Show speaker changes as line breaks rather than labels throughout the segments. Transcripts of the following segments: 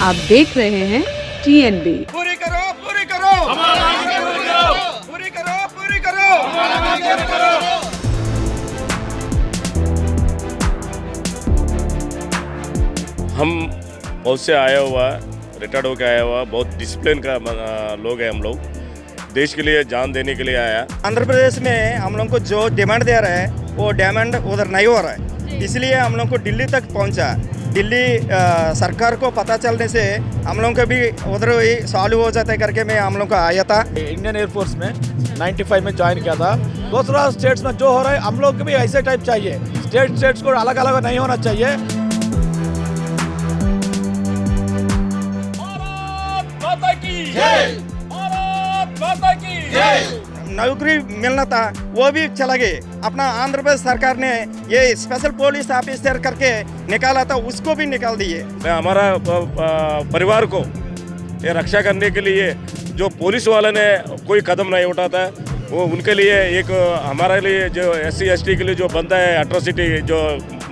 आप देख रहे हैं TNB।
पूरी करो पूरी करो हमारा मांग पूरी करो पूरी करो पूरी करो हमारा मांग पूरी करो।
हम बहुत से आया हुआ रिटायर्ड होकर आया हुआ बहुत डिसिप्लिन का लोग हैं। हम लोग देश के लिए जान देने के लिए आया।
आंध्र प्रदेश में हम लोग को जो डिमांड दे रहा है वो डिमांड उधर नहीं हो रहा है, इसलिए हम लोग को दिल्ली तक पहुंचा। दिल्ली सरकार को पता चलने से हम लोग का भी उधर ही सॉल्व हो जाता है करके मैं हम लोग का आया था।
इंडियन एयरफोर्स में 95 में ज्वाइन किया था। दूसरा स्टेट्स में जो हो रहा है हम लोग को भी ऐसे टाइप चाहिए। स्टेट्स को अलग अलग नहीं होना चाहिए।
नौकरी मिलना था वो भी चला गए। अपना आंध्र प्रदेश सरकार ने ये स्पेशल पुलिस ऑफिसर करके निकाला था, उसको भी निकाल दिए।
हमारा परिवार को ये रक्षा करने के लिए जो पुलिस वाले ने कोई कदम नहीं उठाता वो उनके लिए एक हमारे लिए जो SC ST के लिए जो बनता है एट्रोसिटी जो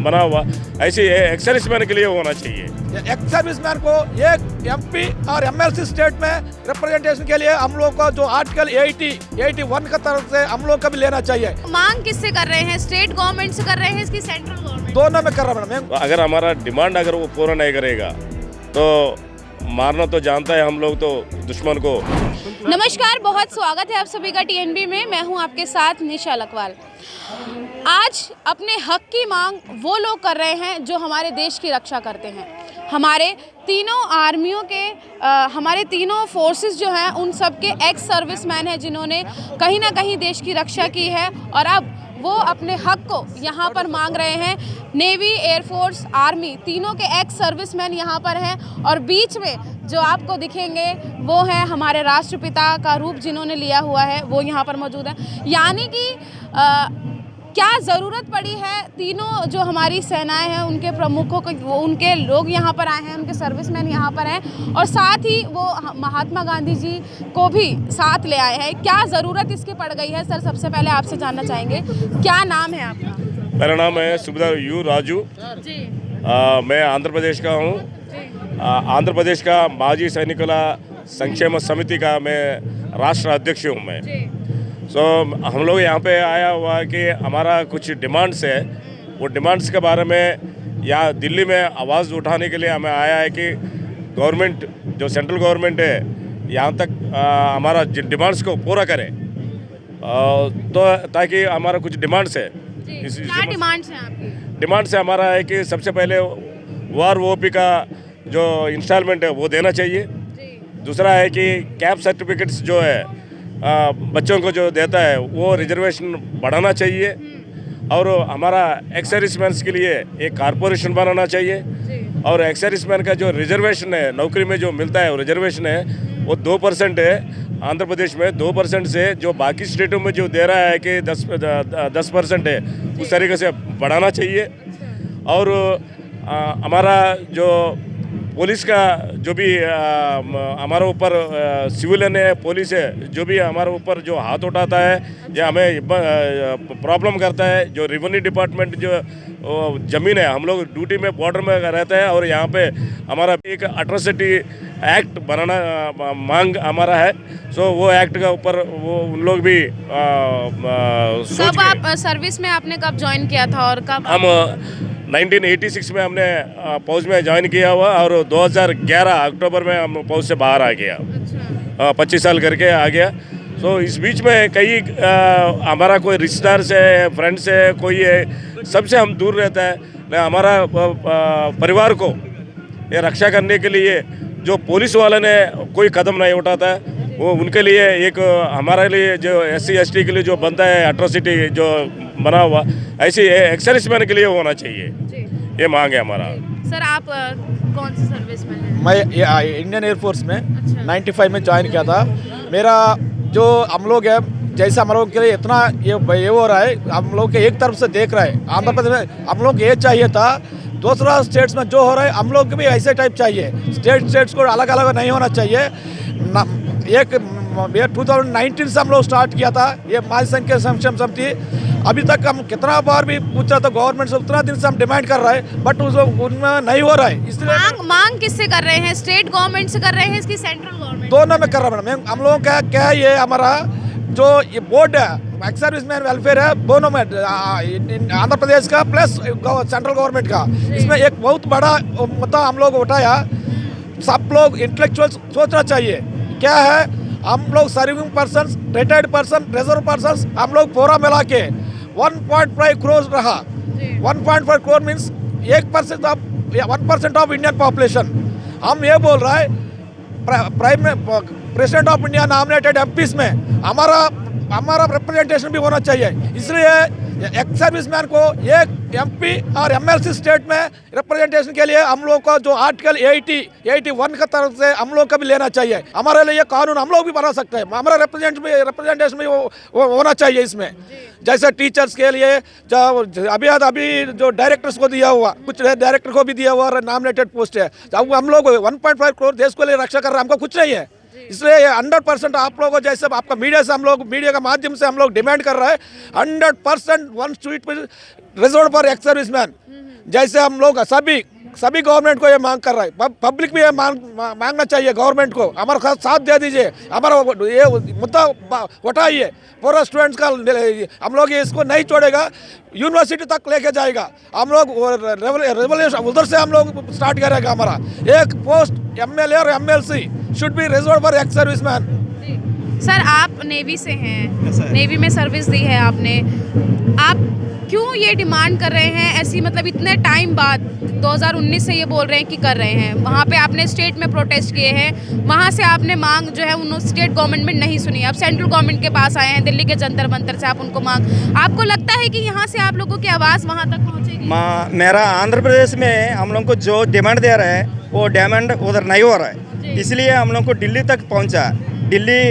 बना हुआ ऐसे एक्स सर्विसमैन के लिए होना चाहिए।
एक्स सर्विसमैन को एक MP और MLC स्टेट में रिप्रेजेंटेशन के लिए हम लोग को जो आर्टिकल 81 का तरफ से हम लोग का भी लेना चाहिए।
मांग किससे कर रहे हैं? स्टेट गवर्नमेंट से कर रहे हैं इसकी सेंट्रल गवर्नमेंट?
दोनों में कर रहा हूँ।
अगर हमारा डिमांड अगर वो पूरा नहीं करेगा तो मारना तो जानता है हम लोग तो दुश्मन को।
नमस्कार, बहुत स्वागत है आप सभी का TNB में। मैं हूं आपके साथ निशा लकवाल। आज अपने हक की मांग वो लोग कर रहे हैं जो हमारे देश की रक्षा करते हैं। हमारे तीनों आर्मियों के हमारे तीनों फोर्सेस जो हैं उन सब के एक्स सर्विसमैन हैं जिन्होंने कहीं ना कहीं देश की रक्षा की है और अब वो अपने हक को यहाँ पर मांग रहे हैं। नेवी, एयरफोर्स, आर्मी तीनों के एक्स सर्विसमैन यहाँ पर हैं और बीच में जो आपको दिखेंगे वो है हमारे राष्ट्रपिता का रूप जिन्होंने लिया हुआ है, वो यहाँ पर मौजूद है। यानी कि क्या ज़रूरत पड़ी है तीनों जो हमारी सेनाएं हैं उनके प्रमुखों को, वो उनके लोग यहाँ पर आए हैं, उनके सर्विसमैन यहाँ पर हैं और साथ ही वो महात्मा गांधी जी को भी साथ ले आए हैं। क्या ज़रूरत इसकी पड़ गई है? सर, सबसे पहले आपसे जानना चाहेंगे, क्या नाम है आपका?
मेरा नाम है सुबेदार U राजू
जी।
मैं आंध्र प्रदेश का हूँ। आंध्र प्रदेश का माजी सैनिकुला संक्षेम समिति का मैं राष्ट्र अध्यक्ष हूँ मैं। हम लोग यहाँ पे आया हुआ कि हमारा कुछ डिमांड्स है, वो डिमांड्स के बारे में यहाँ दिल्ली में आवाज़ उठाने के लिए हमें आया है कि गवर्नमेंट जो सेंट्रल गवर्नमेंट है यहाँ तक हमारा डिमांड्स को पूरा करे तो ताकि हमारा कुछ डिमांड्स है।
क्या डिमांड्स हैं आपकी?
डिमांड्स है हमारा है कि सबसे पहले OP का जो इंस्टॉलमेंट है वो देना चाहिए। दूसरा है कि कैप सर्टिफिकेट्स जो है बच्चों को जो देता है वो रिजर्वेशन बढ़ाना चाहिए और हमारा एक्स सर्विसमैन के लिए एक कॉरपोरेशन बनाना चाहिए और एक्स सर्विसमैन का जो रिजर्वेशन है नौकरी में जो मिलता है वो रिजर्वेशन है वो 2% है। आंध्र प्रदेश में 2% से जो बाकी स्टेटों में जो दे रहा है कि 10% है उस तरीके से बढ़ाना चाहिए। और हमारा जो पुलिस का जो भी हमारे ऊपर सिविलियन है, पुलिस है, जो भी हमारे ऊपर जो हाथ उठाता है या हमें प्रॉब्लम करता है, जो रेवेन्यू डिपार्टमेंट जो ज़मीन है हम लोग ड्यूटी में बॉर्डर में रहता है और यहाँ पे हमारा एक एट्रोसिटी एक्ट बनाना मांग हमारा है। वो एक्ट का ऊपर वो उन लोग भी
कब आप सर्विस में आपने कब ज्वाइन किया था और कब?
हम 1986 में हमने फौज में ज्वाइन किया हुआ और 2011 अक्टूबर में हम फौज से बाहर आ गया। 25 साल करके आ गया। इस बीच में कई हमारा कोई रिश्तेदार से फ्रेंड से कोई है, सबसे हम दूर रहता है। हमारा परिवार को ये रक्षा करने के लिए जो पुलिस वाले ने कोई कदम नहीं उठाता वो उनके लिए एक हमारे लिए जो SC ST के लिए जो बनता है एट्रोसिटी जो बना हुआ ऐसे एक्स सर्विसमैन के लिए होना चाहिए। ये मांग है हमारा।
सर, आप कौन सी सर्विस में हैं?
मैं इंडियन एयरफोर्स में 95 में ज्वाइन किया था। मेरा जो हम लोग है जैसे हम लोग के लिए इतना ये हो रहा है, हम लोग के एक तरफ से देख रहे हैं। आंध्र प्रदेश में हम लोग ये चाहिए था, दूसरा स्टेट्स में जो हो रहा है हम लोग भी ऐसे टाइप चाहिए। स्टेट्स को अलग अलग नहीं होना चाहिए। एक ये 2019 से हम लोग स्टार्ट किया था ये मातृ संख्या संक्षेम समिति। अभी तक हम कितना बार भी पूछा तो गवर्नमेंट से उतना दिन से हम डिमांड कर रहे हैं, बट उनमें नहीं हो रहा है। इसलिए
मांग किससे कर रहे हैं? स्टेट गवर्नमेंट से कर रहे हैं इसकी सेंट्रल गवर्नमेंट?
दोनों में कर रहा है मैडम। हम लोगों का क्या है, ये हमारा जो ये बोर्ड है एक्स सर्विसमैन वेलफेयर है, दोनों में आंध्र प्रदेश का प्लस सेंट्रल गवर्नमेंट का, इसमें एक बहुत बड़ा मुद्दा हम लोग उठाया। सब लोग इंटेलेक्चुअल सोचना चाहिए। क्या है, हम लोग serving person, retired person, reserve person, हम लोग पूरा मिला के 1.5 करोड़ रहा। 1.5 crore means 1% of Indian population. हम ये बोल रहा है president of India nominated MPs में हमारा रिप्रेजेंटेशन भी होना चाहिए। इसलिए एक्स सर्विसमैन को एक एमपी और एमएलसी स्टेट में रिप्रेजेंटेशन के लिए हम लोग को जो आर्टिकल 81 का तरफ से हम लोग का भी लेना चाहिए। हमारे लिए ये कानून हम लोग भी बना सकते हैं। हमारा रिप्रेजेंटेशन भी वो होना चाहिए इसमें। जैसे टीचर्स के लिए जो अभी जो डायरेक्टर्स को दिया हुआ, कुछ डायरेक्टर को भी दिया हुआ नॉमिनेटेड पोस्ट है। जब हम लोग 1.5 करोड़ देश को लिए रक्षा कर रहे हैं, हमको कुछ नहीं है। इसलिए 100% आप लोगों जैसे आपका मीडिया से हम लोग मीडिया के माध्यम से हम लोग डिमांड कर रहे हैं 100% 1 सीट पर रिजर्व फॉर एक्स सर्विसमैन। जैसे हम लोग सभी गवर्नमेंट को ये मांग कर रहे हैं, पब्लिक भी ये मांगना चाहिए गवर्नमेंट को। हमारा साथ दे दीजिए, हमारा ये मुद्दा उठाइए। पूरा स्टूडेंट्स का हम लोग इसको नहीं छोड़ेगा, यूनिवर्सिटी तक लेके जाएगा। हम लोग रेवोल्यूशन उधर से हम लोग स्टार्ट करेगा। हमारा एक पोस्ट एमएलए और MLC should be reserve for ex serviceman.
Sir, आप नेवी से हैं, नेवी में सर्विस दी है आपने। आप क्यों ये डिमांड कर रहे हैं ऐसी, मतलब इतने टाइम बाद 2019 से ये बोल रहे हैं कि कर रहे हैं? वहाँ पे आपने स्टेट में प्रोटेस्ट किए हैं, वहाँ से आपने मांग जो है उन्होंने स्टेट गवर्नमेंट में नहीं सुनी। आप सेंट्रल गवर्नमेंट के पास आए हैं, दिल्ली के जंतर मंतर से आप उनको मांग, आपको लगता है कि यहाँ से आप लोगों की आवाज़ वहाँ तक पहुँचेगी?
मेरा आंध्र प्रदेश में हम लोग को जो डिमांड दे रहा है वो डिमांड उधर नहीं हो रहा है, इसलिए हम लोग को दिल्ली तक पहुँचा। दिल्ली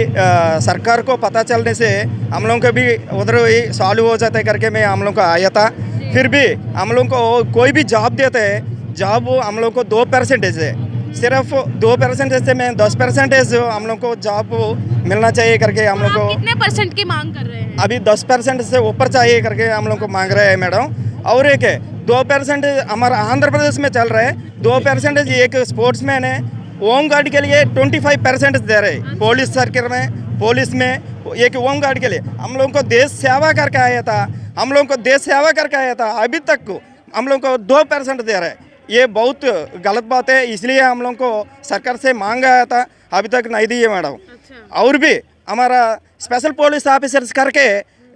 सरकार को पता चलने से हम लोग को भी उधर ही सॉल्व हो जाते करके मैं हम लोग को आया था। फिर भी हम लोग को कोई भी जॉब देते हैं, जॉब हम लोग को 2% है, सिर्फ 2% से मैं 10% हम लोग को जॉब मिलना चाहिए करके हम लोग को।
कितने परसेंट की मांग कर रहे हैं?
अभी 10% से ऊपर चाहिए करके हम लोग को मांग रहे हैं मैडम। और एक है 2% हमारा आंध्र प्रदेश में चल रहा है। 2% एक स्पोर्ट्समैन है, होम गार्ड के लिए 25% दे रहे हैं। पुलिस सर्कल में, पुलिस में एक होम गार्ड के लिए हम लोग को देश सेवा करके आया था, हम लोग को देश सेवा करके आया था, अभी तक को हम लोग को 2% दे रहे हैं। ये बहुत गलत बात है, इसलिए हम लोग को सरकार से मांग आया था, अभी तक नहीं दी है मैडम। और भी हमारा स्पेशल पुलिस ऑफिसर्स करके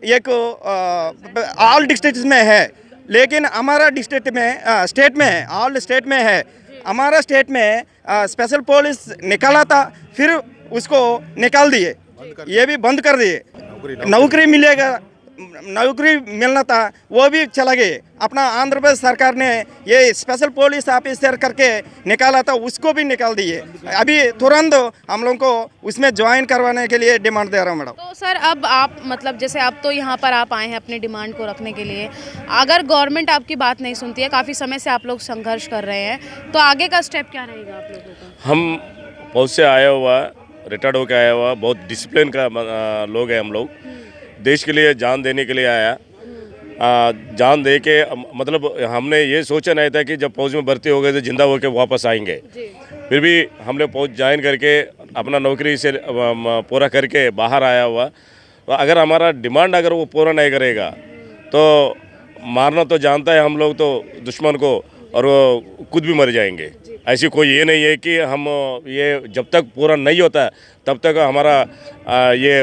एक ऑल डिस्ट्रिक्ट में है, लेकिन हमारा डिस्ट्रिक्ट में स्टेट में है, ऑल स्टेट में है। हमारा स्टेट में स्पेशल पुलिस निकाला था, फिर उसको निकाल दिए, ये भी बंद कर दिए। नौकरी मिलेगा, नौकरी मिलना था वो भी चला गए। अपना आंध्र प्रदेश सरकार ने ये स्पेशल पुलिस ऑफिसर करके निकाला था, उसको भी निकाल दिए। अभी तुरंत हम लोग को उसमें ज्वाइन करवाने के लिए डिमांड दे रहा हूँ मैडम।
तो सर, अब आप मतलब जैसे अब तो यहाँ पर आप आए हैं अपने डिमांड को रखने के लिए, अगर गवर्नमेंट आपकी बात नहीं सुनती है, काफ़ी समय से आप लोग संघर्ष कर रहे हैं, तो आगे का स्टेप क्या रहेगा आप लोगों का?
हम बहुत से आया हुआ, रिटायर्ड होकर आया हुआ, बहुत डिसिप्लिन का लोग हैं हम लोग। देश के लिए जान देने के लिए आया, जान दे के मतलब हमने ये सोचा नहीं था कि जब फौज में भर्ती हो गए तो जिंदा होकर वापस आएंगे। फिर भी हमने फौज ज्वाइन करके अपना नौकरी से पूरा करके बाहर आया हुआ। तो अगर हमारा डिमांड अगर वो पूरा नहीं करेगा तो मारना तो जानता है हम लोग तो दुश्मन को, और वो खुद भी मर जाएंगे। ऐसी कोई ये नहीं है कि हम ये जब तक पूरा नहीं होता तब तक हमारा ये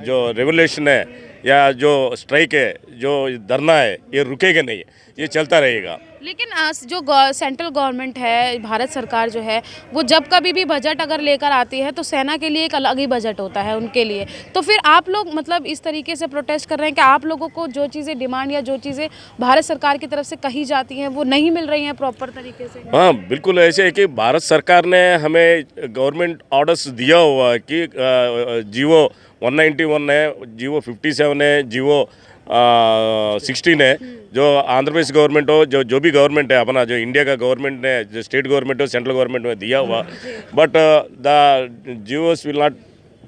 जो रेवोल्यूशन है या जो स्ट्राइक है, जो धरना है, ये रुकेगा नहीं, ये चलता रहेगा।
लेकिन जो सेंट्रल गवर्नमेंट है, भारत सरकार जो है, वो जब कभी भी बजट अगर लेकर आती है तो सेना के लिए एक अलग ही बजट होता है उनके लिए। तो फिर आप लोग मतलब इस तरीके से प्रोटेस्ट कर रहे हैं कि आप लोगों को जो चीज़ें डिमांड या जो चीज़ें भारत सरकार की तरफ से कही जाती हैं वो नहीं मिल रही हैं प्रॉपर तरीके से?
हाँ, बिल्कुल ऐसे है कि भारत सरकार ने हमें गवर्नमेंट ऑर्डर्स दिया हुआ है कि जीवो 191 है, जीवो 57 है, जीवो 16 है। जो आंध्र प्रदेश गवर्नमेंट हो, जो भी गवर्नमेंट है अपना, जो इंडिया का गवर्नमेंट ने, जो स्टेट गवर्नमेंट हो, सेंट्रल गवर्नमेंट में दिया हुआ, but the GOs will not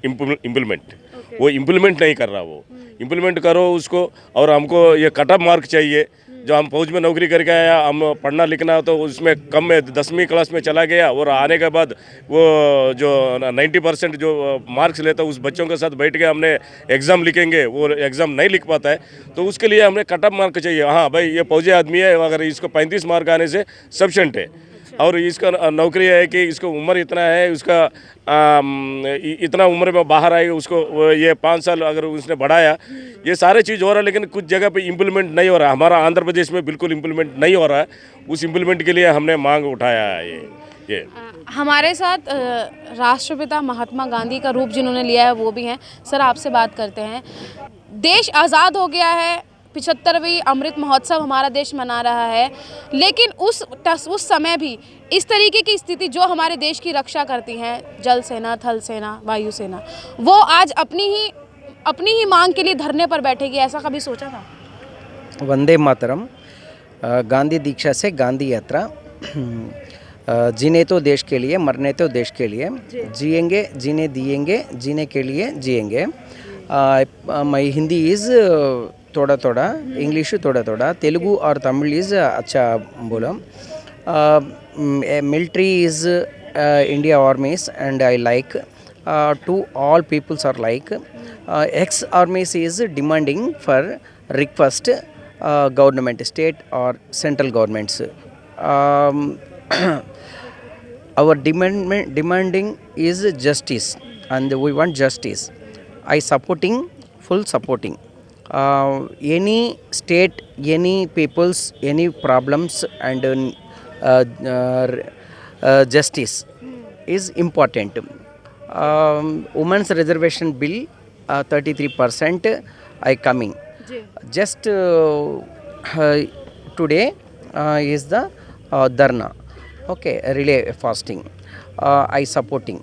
implement वो इम्प्लीमेंट नहीं कर रहा। वो इम्प्लीमेंट करो उसको। और हमको ये कट ऑफ मार्क चाहिए। जो हम फौज में नौकरी करके आया, हम पढ़ना लिखना तो उसमें कम में 10वीं क्लास में चला गया और आने के बाद वो जो 90% जो मार्क्स लेता है उस बच्चों के साथ बैठ के हमने एग्ज़ाम लिखेंगे, वो एग्ज़ाम नहीं लिख पाता है। तो उसके लिए हमें कट ऑफ मार्क चाहिए। हाँ भाई ये फौजी आदमी है, अगर इसको 35 मार्क आने से सफिशेंट है। और इसका नौकरी है कि इसको उम्र इतना है, उसका इतना उम्र में बाहर आएगा, उसको ये 5 साल अगर उसने बढ़ाया, ये सारे चीज़ हो रहा है। लेकिन कुछ जगह पे इम्प्लीमेंट नहीं हो रहा है। हमारा आंध्र प्रदेश में बिल्कुल इम्प्लीमेंट नहीं हो रहा है। उस इम्प्लीमेंट के लिए हमने मांग उठाया है ये।
हमारे साथ राष्ट्रपिता महात्मा गांधी का रूप जिन्होंने लिया है वो भी हैं। सर आपसे बात करते हैं। देश आज़ाद हो गया है, 75वीं अमृत महोत्सव हमारा देश मना रहा है, लेकिन उस समय भी इस तरीके की स्थिति जो हमारे देश की रक्षा करती हैं, जल सेना, थल सेना, वायु सेना, वो आज अपनी ही मांग के लिए धरने पर बैठेगी। ऐसा कभी सोचा था?
वंदे मातरम। गांधी दीक्षा से गांधी यात्रा। जीने तो देश के लिए, मरने तो देश के लिए, जिएंगे जीने दिएंगे, जीने के लिए जिएंगे। माई हिंदी इज़ थोड़ा थोड़ा, इंग्लिश थोड़ा थोड़ा, तेलुगु और तमिल इज़ अच्छा बोला। Military is India armies and I like to all peoples are like. Ex armies is demanding for request government, state or central governments. Our demanding is justice, and we want justice. I supporting, full supporting. Any state, any peoples, any problems, and justice is important. Women's reservation bill 33% I coming. Just today is the dharna, okay, relay fasting. I supporting.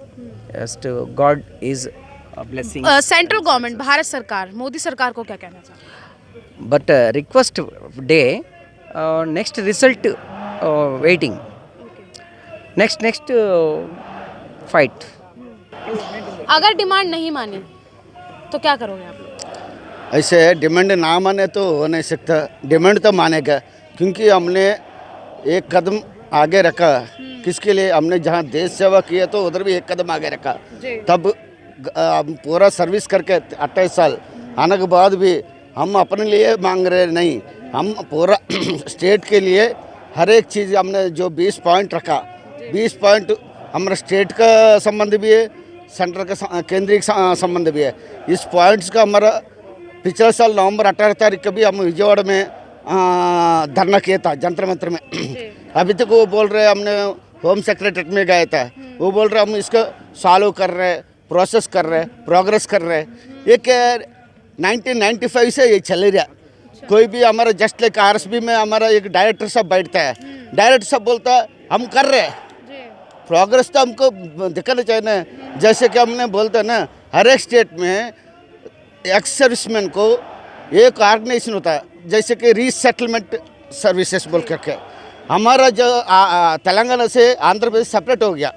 Just God is blessing.
Central government, Bharat सरकार, मोदी सरकार को क्या कहना चाहते हैं?
But request day, next result waiting. Next fight.
अगर demand नहीं मानी तो क्या करोगे आप लोग?
ऐसे डिमांड ना माने तो हो नहीं सकता। डिमांड तो मानेगा, क्योंकि हमने एक कदम आगे रखा। किसके लिए? हमने जहाँ देश सेवा किया तो उधर भी एक कदम आगे रखा। तब पूरा सर्विस करके 28 साल आने के बाद भी हम अपने लिए मांग रहे नहीं, हम पूरा स्टेट के लिए हर एक चीज़ हमने जो 20 पॉइंट रखा, 20 पॉइंट हमारा स्टेट का संबंध भी है, सेंट्रल का केंद्रीय संबंध भी है। इस पॉइंट्स का हमारा पिछले साल नवंबर 18 तारीख को भी हम विजयवाड़ा में धरना किया था, जंतर मंतर में। अभी तक वो बोल रहे हमने होम सेक्रेटरीट में गया था, वो बोल रहे हम इसको सॉल्व कर रहे, प्रोसेस कर रहे, प्रोग्रेस कर रहे। एक 1995 से ये चल रहा। कोई भी हमारा जस्ट लाइक RSB में हमारा एक डायरेक्टर साहब बैठता है, डायरेक्टर साहब बोलता है हम कर रहे हैं, प्रोग्रेस तो हमको दिखाना चाहिए ना। जैसे कि हमने बोलते हैं ना, हर एक स्टेट में एक्स सर्विसमैन को एक ऑर्गेनाइजेशन होता है, जैसे कि रीसेटलमेंट सर्विसेज बोल करके। हमारा जो तेलंगाना से आंध्र प्रदेश सेपरेट हो गया,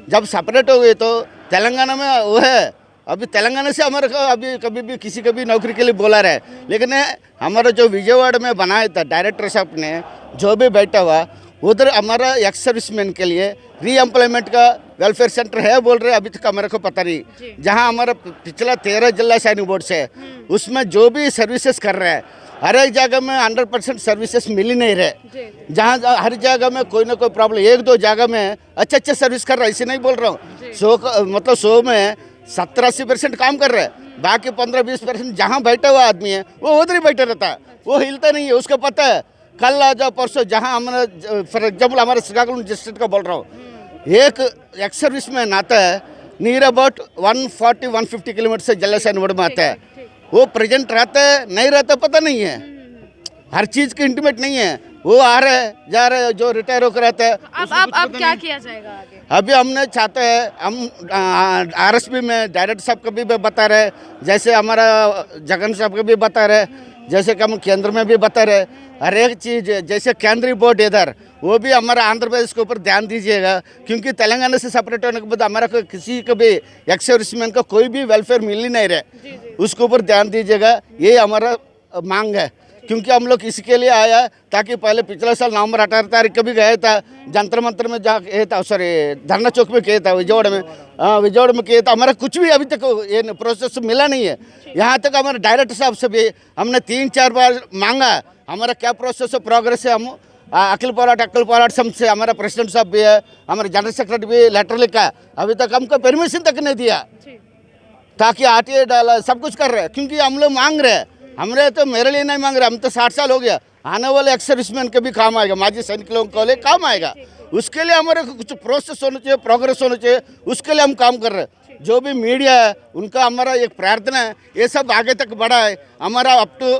जब सेपरेट हो गए तो तेलंगाना में वो है। अभी तेलंगाना से हमारे को अभी कभी भी किसी को भी नौकरी के लिए बोला रहे, लेकिन हमारा जो विजयवाड़ा में बनाया था डायरेक्टर साहब ने, जो भी बैठा हुआ उधर हमारा एक्स सर्विसमैन के लिए री एम्प्लॉयमेंट का वेलफेयर सेंटर है बोल रहे। अभी तक हमारे को पता नहीं। जहां हमारा पिछला 13 जिला सैनिक बोर्ड से उसमें जो भी सर्विसेज कर रहे हैं, हर एक जगह में 100% सर्विसेज मिल ही नहीं रहे। जहां हर जगह में कोई ना कोई प्रॉब्लम, 1-2 जगह में अच्छा सर्विस कर रहा है, इसे नहीं बोल रहा हूँ। 100 में 70-80% काम कर रहे हैं, बाकी 15-20% जहाँ बैठा हुआ आदमी है वो उधर ही बैठा रहता है, वो हिलता नहीं है। उसको पता है कल आ जाओ परसों, जहाँ हमारा फॉर एग्जाम्पल हमारे श्रीकाकुलम डिस्ट्रिक्ट का बोल रहा हूँ, एक एक्स सर्विस में आता है नियर अबाउट 140-150 किलोमीटर से जल्ला सैनिक बोर्ड में आता है। वो प्रेजेंट रहता है नहीं रहता पता नहीं है, हर चीज़ की इंटीमेट नहीं है। वो आ रहे हैं जा रहे हैं, जो रिटायर होकर रहता है।
अब क्या किया जाएगा आगे?
अभी हमने चाहते हैं, हम RSB में डायरेक्टर साहब को भी बता रहे, जैसे हमारा जगन साहब को भी बता रहे, जैसे कि हम केंद्र में भी बता रहे, हर एक चीज़ जैसे केंद्रीय बोर्ड इधर, वो भी हमारा आंध्र प्रदेश के ऊपर ध्यान दीजिएगा, क्योंकि तेलंगाना से सेपरेट होने के बाद हमारा किसी को भी एक्स सर्विसमैन का कोई भी वेलफेयर मिल ही नहीं रहे, उसके ऊपर ध्यान दीजिएगा। ये हमारा मांग है, क्योंकि हम लोग इसके लिए आया ताकि पहले पिछले साल नवंबर 18 तारीख को भी गए था जंतर मंतर में, जहाँ किया था, सॉरी धरना चौक में किया था विजयवाड़ा में, विजयवाड़ा में किया था। हमारा कुछ भी अभी तक ये प्रोसेस मिला नहीं है। यहाँ तक हमारे डायरेक्टर साहब से भी हमने 3-4 बार मांगा, हमारा क्या प्रोसेस प्रोग्रेस है। हम अखिल पोराट संघ से हमारा प्रेसिडेंट साहब भी है, हमारे जनरल सेक्रेटरी भी लेटर लिखा, अभी तक हमको परमिशन तक नहीं दिया, ताकि आरटीआई डाला, सब कुछ कर रहे हैं। क्योंकि हम लोग मांग रहे हैं, हमरे तो मेरे लिए नहीं मांग रहे, हम तो 60 साल हो गया, आने वाले एक्स सर्विसमैन के भी काम आएगा, माजी सैनिक लोगों को लिए काम आएगा। उसके लिए हमारे कुछ प्रोसेस होना चाहिए, प्रोग्रेस होना चाहिए, उसके लिए हम काम कर रहे हैं। जो भी मीडिया है उनका हमारा एक प्रार्थना है, ये सब आगे तक बढ़ा है, हमारा अप टू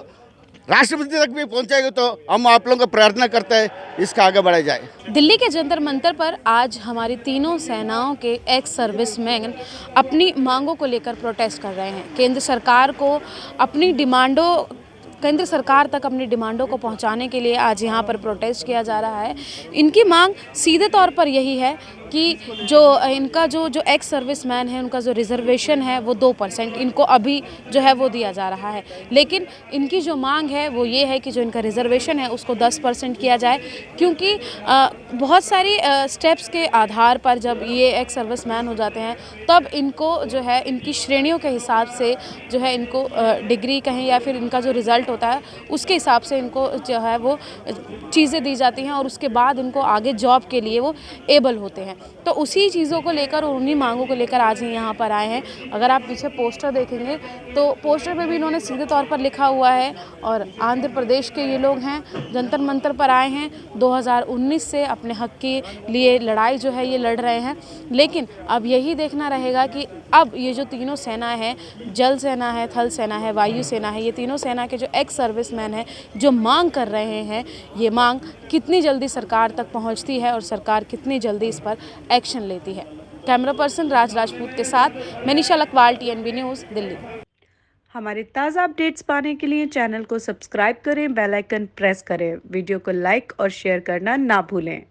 राष्ट्रपति तक भी पहुंचाएगा, तो हम आप लोगों को प्रार्थना करते हैं इसका आगे बढ़ाया जाए।
दिल्ली के जंतर मंतर पर आज हमारी तीनों सेनाओं के एक्स सर्विसमैन अपनी मांगों को लेकर प्रोटेस्ट कर रहे हैं। केंद्र सरकार तक अपनी डिमांडों को पहुंचाने के लिए आज यहां पर प्रोटेस्ट किया जा रहा है। इनकी मांग सीधे तौर पर यही है कि जो इनका जो एक्स सर्विसमैन है, उनका जो रिजर्वेशन है वो 2% इनको अभी जो है वो दिया जा रहा है, लेकिन इनकी जो मांग है वो ये है कि जो इनका रिजर्वेशन है उसको 10% किया जाए, क्योंकि बहुत सारी स्टेप्स के आधार पर जब ये एक्स सर्विसमैन हो जाते हैं तब इनको जो है इनकी श्रेणियों के हिसाब से जो है इनको डिग्री कहें या फिर इनका जो रिज़ल्ट होता है उसके हिसाब से इनको जो है वो चीज़ें दी जाती हैं और उसके बाद इनको आगे जॉब के लिए वो एबल होते हैं। तो उसी चीज़ों को लेकर और उन्हीं मांगों को लेकर आज यहाँ पर आए हैं। अगर आप पीछे पोस्टर देखेंगे तो पोस्टर पे भी इन्होंने सीधे तौर पर लिखा हुआ है, और आंध्र प्रदेश के ये लोग हैं, जंतर मंतर पर आए हैं, 2019 से अपने हक के लिए लड़ाई जो है ये लड़ रहे हैं। लेकिन अब यही देखना रहेगा कि अब ये जो तीनों सेना है, जल सेना है, थल सेना है, वायु सेना है, ये तीनों सेना के जो एक्स सर्विसमैन हैं जो मांग कर रहे हैं, ये मांग कितनी जल्दी सरकार तक पहुंचती है और सरकार कितनी जल्दी इस पर एक्शन लेती है। कैमरा पर्सन राज राजपूत के साथ मैं निशा लकवाल, TNB न्यूज़, दिल्ली।
हमारे ताज़ा अपडेट्स पाने के लिए चैनल को सब्सक्राइब करें, बेल आइकन प्रेस करें, वीडियो को लाइक और शेयर करना ना भूलें।